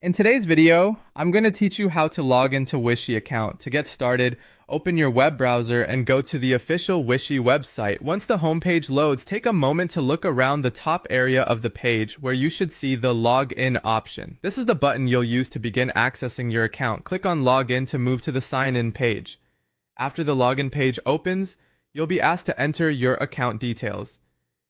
In today's video, I'm going to teach you how to log into Wishi account. To get started, open your web browser and go to the official Wishi website. Once the homepage loads, take a moment to look around the top area of the page where you should see the login option. This is the button you'll use to begin accessing your account. Click on login to move to the sign in page. After the login page opens, you'll be asked to enter your account details.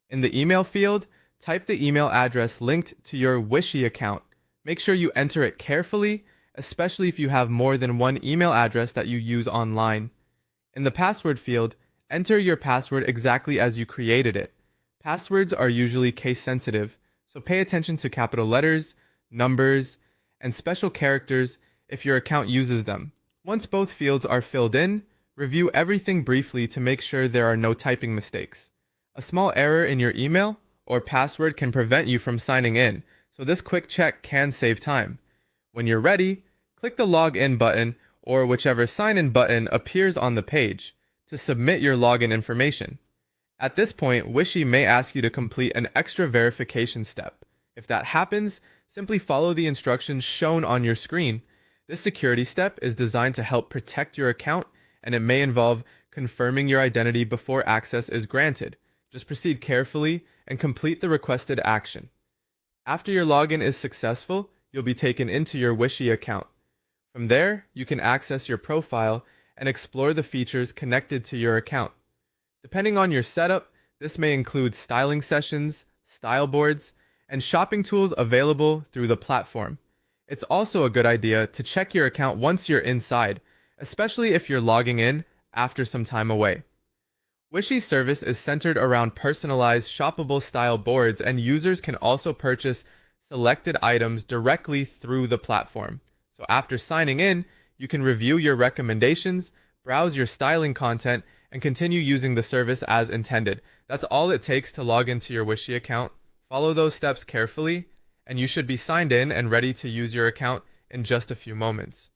In the email field, type the email address linked to your Wishi account. Make sure you enter it carefully, especially if you have more than one email address that you use online. In the password field, enter your password exactly as you created it. Passwords are usually case sensitive, so pay attention to capital letters, numbers, and special characters if your account uses them. Once both fields are filled in, review everything briefly to make sure there are no typing mistakes. A small error in your email or password can prevent you from signing in, so this quick check can save time. When you're ready, click the login button or whichever sign-in button appears on the page to submit your login information. At this point, Wishi may ask you to complete an extra verification step. If that happens, simply follow the instructions shown on your screen. This security step is designed to help protect your account, and it may involve confirming your identity before access is granted. Just proceed carefully and complete the requested action. After your login is successful, you'll be taken into your Wishi account. From there, you can access your profile and explore the features connected to your account. Depending on your setup, this may include styling sessions, style boards, and shopping tools available through the platform. It's also a good idea to check your account once you're inside, especially if you're logging in after some time away. Wishi's service is centered around personalized shoppable style boards, and users can also purchase selected items directly through the platform. So after signing in, you can review your recommendations, browse your styling content, and continue using the service as intended. That's all it takes to log into your Wishi account. Follow those steps carefully, and you should be signed in and ready to use your account in just a few moments.